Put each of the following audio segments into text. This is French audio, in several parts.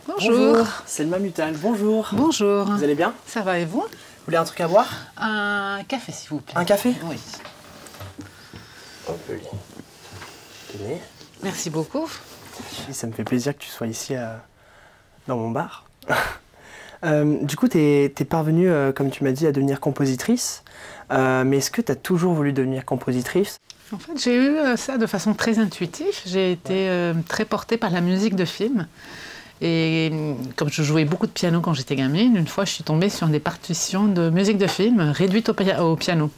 Bonjour, Selma Mutal, bonjour. Bonjour. Vous allez bien? Ça va et vous? Vous voulez un truc à boire? Un café s'il vous plaît. Un café? Oui. Hop, tenez. Merci beaucoup. Ça me fait plaisir que tu sois ici dans mon bar. Du coup, t'es parvenue, comme tu m'as dit, à devenir compositrice. Mais est-ce que tu as toujours voulu devenir compositrice? En fait, j'ai eu ça de façon très intuitive. J'ai été très portée par la musique de film. Et comme je jouais beaucoup de piano quand j'étais gamine, une fois je suis tombée sur des partitions de musique de film réduites au piano.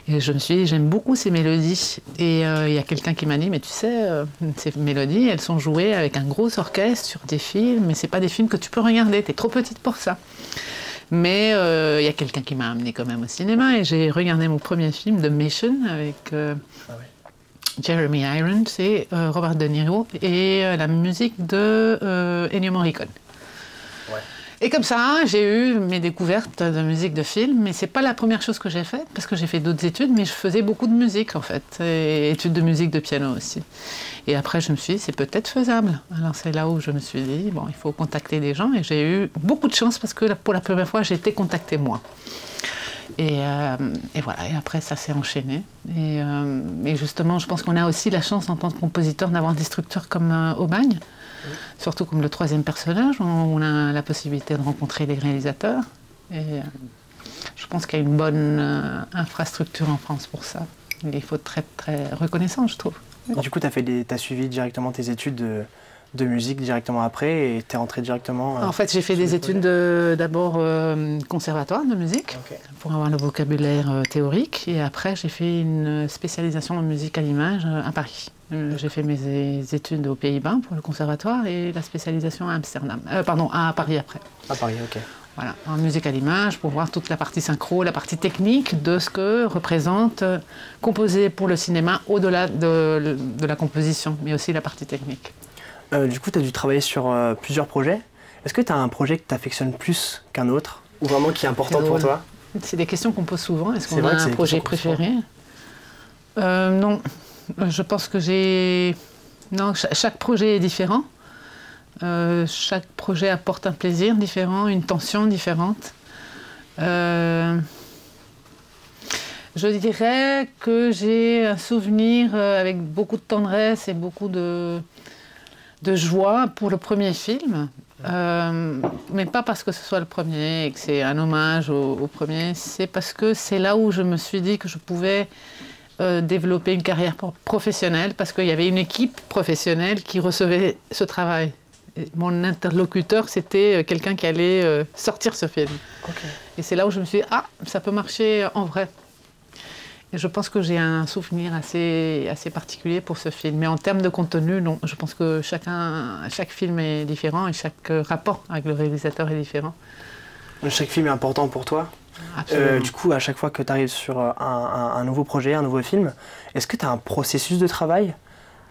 Et je me suis dit, j'aime beaucoup ces mélodies. Et il y a quelqu'un qui m'a dit, mais tu sais, ces mélodies, elles sont jouées avec un gros orchestre sur des films, mais c'est pas des films que tu peux regarder, t'es trop petite pour ça. Mais il y a quelqu'un qui m'a amenée quand même au cinéma et j'ai regardé mon premier film, The Mission, avec Jeremy Irons et Robert De Niro, et la musique de Ennio Morricone. Ouais. Et comme ça, j'ai eu mes découvertes de musique de film, mais c'est pas la première chose que j'ai faite, parce que j'ai fait d'autres études, mais je faisais beaucoup de musique en fait, et études de musique de piano aussi. Et après, je me suis dit, c'est peut-être faisable. Alors c'est là où je me suis dit, bon, il faut contacter des gens, et j'ai eu beaucoup de chance, parce que pour la première fois, j'ai été contactée moi. Et voilà, et après ça s'est enchaîné. Et justement, je pense qu'on a aussi la chance en tant que compositeur d'avoir des structures comme Aubagne, surtout comme le troisième personnage, où on a la possibilité de rencontrer les réalisateurs. Et je pense qu'il y a une bonne infrastructure en France pour ça. Et il faut être très, très reconnaissant, je trouve. Du coup, tu as suivi directement tes études de musique directement après et tu es rentrée directement... En fait, j'ai fait des études d'abord conservatoire de musique, pour avoir le vocabulaire théorique. Et après, j'ai fait une spécialisation en musique à l'image à Paris. J'ai fait mes études aux Pays-Bas pour le conservatoire et la spécialisation à Amsterdam. Pardon, à Paris après. À Paris, ok. Voilà, en musique à l'image, pour voir toute la partie synchro, la partie technique de ce que représente composer pour le cinéma au-delà de la composition, mais aussi la partie technique. Du coup, tu as dû travailler sur plusieurs projets. Est-ce que tu as un projet que tu affectionnes plus qu'un autre, ou vraiment qui est important pour toi? C'est des questions qu'on pose souvent. Est-ce qu'on a un projet préféré? Non, je pense que j'ai... Non, chaque projet est différent. Chaque projet apporte un plaisir différent, une tension différente. Je dirais que j'ai un souvenir avec beaucoup de tendresse et beaucoup de joie pour le premier film, mais pas parce que ce soit le premier et que c'est un hommage au premier, c'est parce que c'est là où je me suis dit que je pouvais développer une carrière professionnelle, parce qu'il y avait une équipe professionnelle qui recevait ce travail. Et mon interlocuteur, c'était quelqu'un qui allait sortir ce film. Okay. Et c'est là où je me suis dit, ah, ça peut marcher en vrai. Et je pense que j'ai un souvenir assez particulier pour ce film. Mais en termes de contenu, non. Je pense que chaque film est différent et chaque rapport avec le réalisateur est différent. Chaque film est important pour toi? Du coup, à chaque fois que tu arrives sur un nouveau projet, un nouveau film, est-ce que tu as un processus de travail?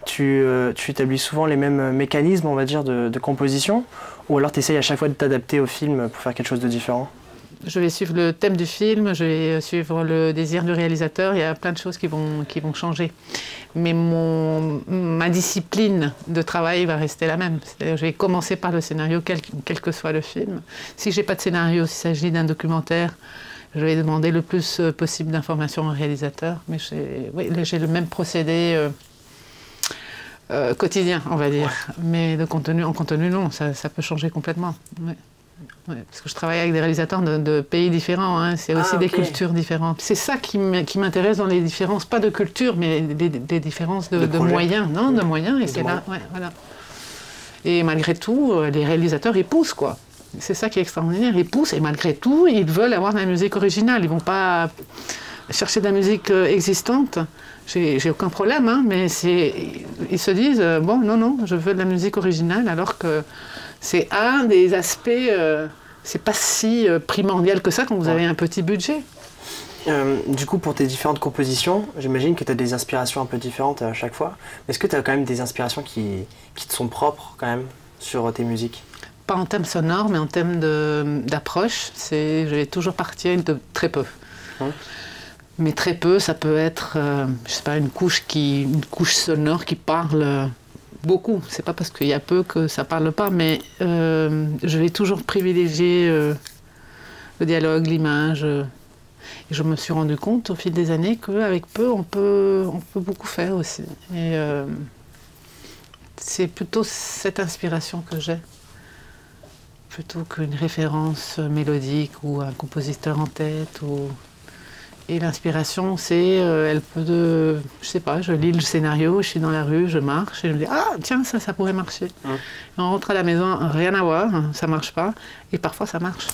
Tu établis souvent les mêmes mécanismes, on va dire, de composition? Ou alors tu essayes à chaque fois de t'adapter au film pour faire quelque chose de différent? Je vais suivre le thème du film, je vais suivre le désir du réalisateur, il y a plein de choses qui vont changer. Mais ma discipline de travail va rester la même. C'est-à-dire, je vais commencer par le scénario, quel que soit le film. Si je n'ai pas de scénario, s'il s'agit d'un documentaire, je vais demander le plus possible d'informations au réalisateur. Mais j'ai le même procédé quotidien, on va dire. Ouais. Mais en contenu, non, ça peut changer complètement. Ouais. Ouais, parce que je travaille avec des réalisateurs de pays différents, hein. C'est aussi des cultures différentes. C'est ça qui m'intéresse dans les différences, pas de culture, mais des différences de moyens, non, de moyens, et c'est là, ouais, voilà. Et malgré tout, les réalisateurs, ils poussent, quoi. C'est ça qui est extraordinaire, ils poussent, et malgré tout, ils veulent avoir de la musique originale, ils vont pas chercher de la musique existante. J'ai aucun problème, hein, mais ils se disent, bon, non, je veux de la musique originale, alors que c'est un des aspects, c'est pas si primordial que ça quand vous avez un petit budget. Du coup, pour tes différentes compositions, j'imagine que tu as des inspirations un peu différentes à chaque fois. Est-ce que tu as quand même des inspirations qui te sont propres quand même sur tes musiques? Pas en termes sonores, mais en termes d'approche, je vais toujours partir de très peu. Mais très peu, ça peut être, je sais pas, une couche sonore qui parle beaucoup. C'est pas parce qu'il y a peu que ça parle pas, mais je vais toujours privilégier le dialogue, l'image. Et je me suis rendu compte au fil des années qu'avec peu, on peut beaucoup faire aussi. Et c'est plutôt cette inspiration que j'ai, plutôt qu'une référence mélodique ou un compositeur en tête. Et l'inspiration, c'est, elle peut je sais pas, je lis le scénario, je suis dans la rue, je marche et je me dis ah tiens ça pourrait marcher. On rentre à la maison, rien à voir, ça marche pas, et parfois ça marche.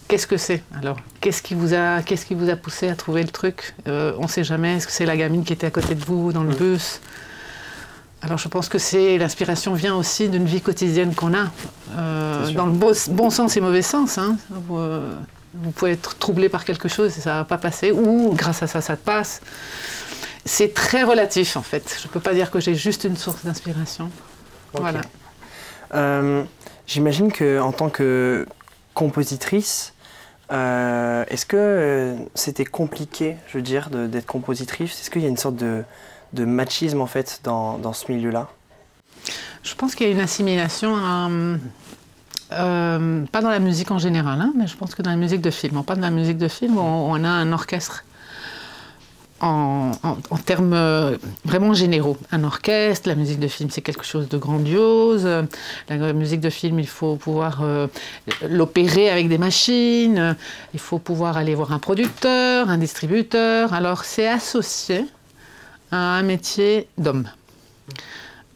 Qu'est-ce que c'est alors? Qu'est-ce qui vous a poussé à trouver le truc? On sait jamais. Est-ce que c'est la gamine qui était à côté de vous dans le bus? Alors je pense que l'inspiration vient aussi d'une vie quotidienne qu'on a, dans le bon sens et mauvais sens. Hein. Vous pouvez être troublé par quelque chose et ça ne va pas passer, ou grâce à ça, ça passe. C'est très relatif en fait. Je ne peux pas dire que j'ai juste une source d'inspiration. Okay. Voilà. J'imagine qu'en tant que compositrice, est-ce que c'était compliqué, je veux dire, d'être compositrice? Est-ce qu'il y a une sorte de machisme en fait dans ce milieu-là? Je pense qu'il y a une assimilation pas dans la musique en général, hein, mais je pense que dans la musique de film. On parle de la musique de film, on a un orchestre en termes vraiment généraux. Un orchestre, la musique de film, c'est quelque chose de grandiose. La musique de film, il faut pouvoir l'opérer avec des machines, il faut pouvoir aller voir un producteur, un distributeur. Alors c'est associé à un métier d'homme.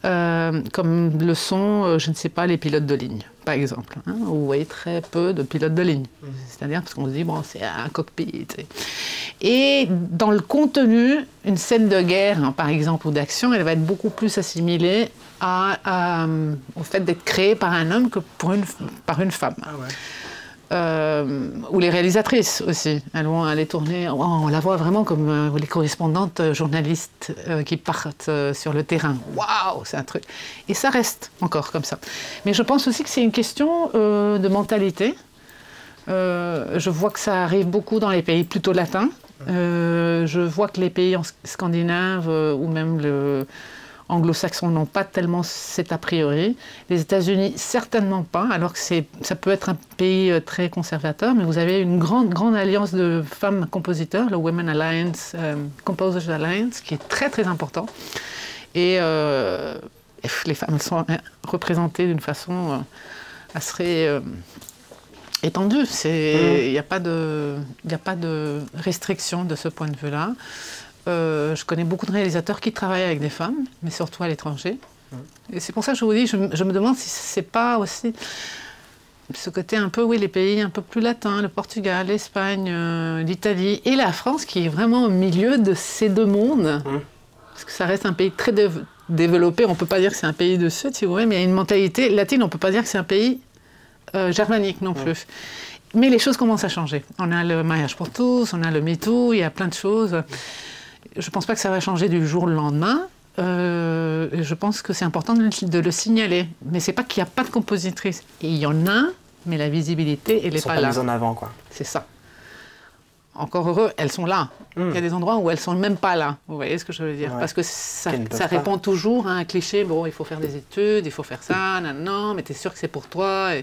Comme le sont, je ne sais pas, les pilotes de ligne, par exemple. Hein, où vous voyez très peu de pilotes de ligne. C'est-à-dire parce qu'on se dit, bon, c'est un cockpit. Et dans le contenu, une scène de guerre, hein, par exemple, ou d'action, elle va être beaucoup plus assimilée au fait d'être créée par un homme que par une femme. Ah ouais. Ou les réalisatrices aussi, elles vont aller tourner, on la voit vraiment comme les correspondantes journalistes qui partent sur le terrain. Waouh, c'est un truc. Et ça reste encore comme ça. Mais je pense aussi que c'est une question de mentalité. Je vois que ça arrive beaucoup dans les pays plutôt latins. Je vois que les pays scandinaves ou même anglo-saxons n'ont pas tellement cet a priori. Les États-Unis, certainement pas, alors que ça peut être un pays très conservateur, mais vous avez une grande alliance de femmes compositeurs, le Women Alliance, Composers Alliance, qui est très très important. Et les femmes elles sont représentées d'une façon assez étendue. Il n'y a pas de restriction de ce point de vue-là. Je connais beaucoup de réalisateurs qui travaillent avec des femmes, mais surtout à l'étranger. Et c'est pour ça que je vous dis, je me demande si c'est pas aussi ce côté un peu, oui, les pays un peu plus latins, le Portugal, l'Espagne, l'Italie et la France, qui est vraiment au milieu de ces deux mondes. Parce que ça reste un pays très développé. On ne peut pas dire que c'est un pays de Sud, si vous voulez, mais il y a une mentalité latine. On ne peut pas dire que c'est un pays germanique non plus. Mais les choses commencent à changer. On a le mariage pour tous, on a le MeToo, il y a plein de choses. Je ne pense pas que ça va changer du jour au lendemain. Je pense que c'est important de le signaler. Mais ce n'est pas qu'il n'y a pas de compositrices. Et il y en a, mais la visibilité, elle n'est pas là. Elles sont pas mises en avant, quoi. C'est ça. Encore heureux, elles sont là. Il y a des endroits où elles ne sont même pas là. Vous voyez ce que je veux dire? Parce que ça répond toujours à un cliché. Bon, il faut faire des études, il faut faire ça, non, mais tu es sûr que c'est pour toi.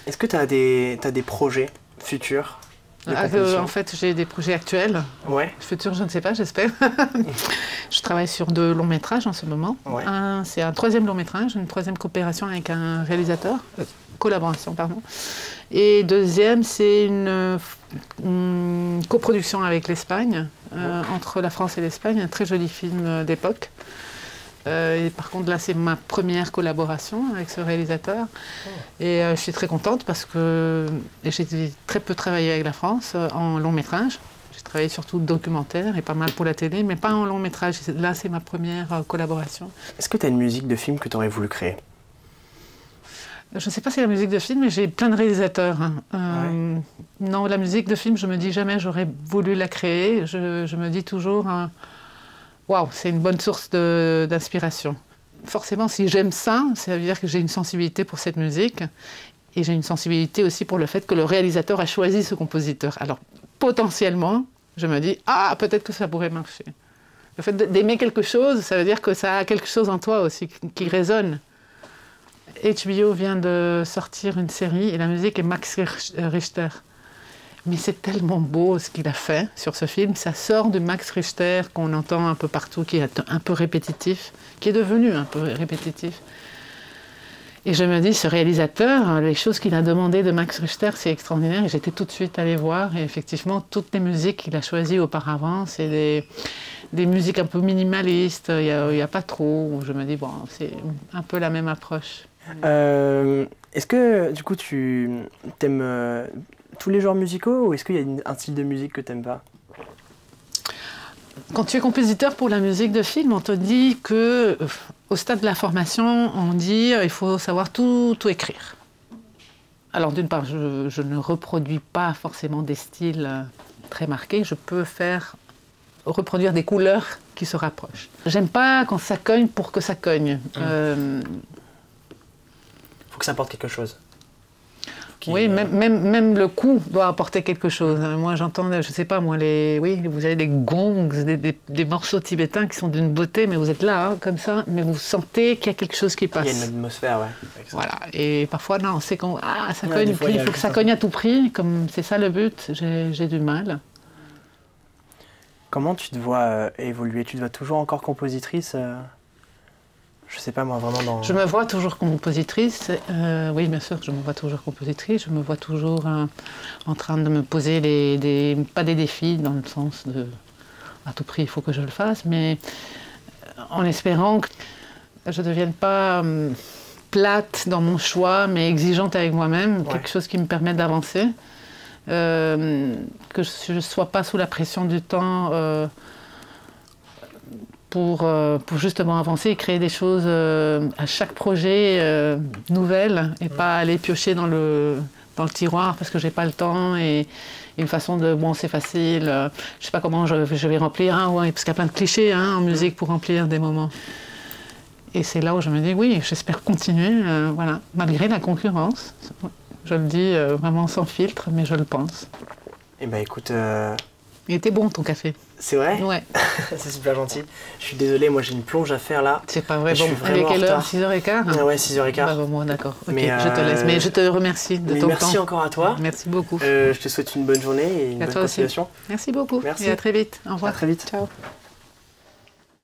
Est-ce que tu as des projets futurs? En fait, j'ai des projets actuels. Ouais. Futurs, je ne sais pas, j'espère. Je travaille sur 2 longs métrages en ce moment. Ouais. C'est un 3e long métrage, une 3e coopération avec un réalisateur, collaboration, pardon. Et 2e, c'est une coproduction avec l'Espagne, entre la France et l'Espagne, un très joli film d'époque. Et par contre, là, c'est ma première collaboration avec ce réalisateur. Et je suis très contente parce que j'ai très peu travaillé avec la France en long métrage. J'ai travaillé surtout documentaire et pas mal pour la télé, mais pas en long métrage. Là, c'est ma première collaboration. Est-ce que tu as une musique de film que tu aurais voulu créer? Je ne sais pas si c'est la musique de film, mais j'ai plein de réalisateurs. Non, la musique de film, je me dis jamais j'aurais voulu la créer. Je me dis toujours... Waouh, c'est une bonne source d'inspiration. Forcément, si j'aime ça, ça veut dire que j'ai une sensibilité pour cette musique. Et j'ai une sensibilité aussi pour le fait que le réalisateur a choisi ce compositeur. Alors, potentiellement, je me dis, ah, peut-être que ça pourrait marcher. Le fait d'aimer quelque chose, ça veut dire que ça a quelque chose en toi aussi qui résonne. HBO vient de sortir une série et la musique est Max Richter. Mais c'est tellement beau ce qu'il a fait sur ce film. Ça sort du Max Richter qu'on entend un peu partout, qui est un peu répétitif, qui est devenu un peu répétitif. Et je me dis, ce réalisateur, les choses qu'il a demandées de Max Richter, c'est extraordinaire. Et j'étais tout de suite allée voir. Et effectivement, toutes les musiques qu'il a choisies auparavant, c'est des musiques un peu minimalistes. Il n'y a pas trop. Je me dis, bon, c'est un peu la même approche. Est-ce que, du coup, tu aimes tous les genres musicaux ou est-ce qu'il y a un style de musique que tu n'aimes pas? Quand tu es compositeur pour la musique de film, on te dit que, au stade de la formation, on dit qu'il faut savoir tout écrire. Alors d'une part, je ne reproduis pas forcément des styles très marqués, je peux reproduire des couleurs qui se rapprochent. J'aime pas quand ça cogne pour que ça cogne. Faut que ça apporte quelque chose. Oui, même le coup doit apporter quelque chose. Moi, j'entends, je sais pas, moi, vous avez des gongs, des morceaux tibétains qui sont d'une beauté, mais vous êtes là, hein, comme ça, mais vous sentez qu'il y a quelque chose qui passe. Il y a une atmosphère, ouais. Voilà, et parfois, non, c'est quand ça cogne, puis il faut que ça cogne à tout prix, comme c'est ça le but, j'ai du mal. Comment tu te vois évoluer? Tu te vois toujours encore compositrice je sais pas moi, vraiment dans... Je me vois toujours compositrice, oui bien sûr, je me vois toujours compositrice, je me vois toujours en train de me poser pas des défis dans le sens de à tout prix il faut que je le fasse, mais en espérant que je ne devienne pas plate dans mon choix, mais exigeante avec moi-même, quelque chose qui me permette d'avancer, que je ne sois pas sous la pression du temps pour justement avancer et créer des choses à chaque projet nouvelle et pas aller piocher dans le tiroir parce que j'ai pas le temps et une façon de bon c'est facile, je sais pas comment je vais remplir, parce qu'il y a plein de clichés en musique pour remplir des moments. Et c'est là où je me dis oui, j'espère continuer, voilà, malgré la concurrence. Je le dis vraiment sans filtre, mais je le pense. Eh ben écoute... Il était bon ton café. C'est vrai? Ouais. C'est super gentil. Je suis désolé, moi j'ai une plonge à faire là. C'est pas vrai, bon, elle est quelle heure? 6h15? Ah ouais, 6h15. Bah, bon, d'accord, ok, je te laisse. Mais je te remercie de ton temps. Merci encore à toi. Merci beaucoup. Je te souhaite une bonne journée et une bonne continuation. Merci beaucoup. Merci. Et à très vite. Au revoir. À très vite. Ciao.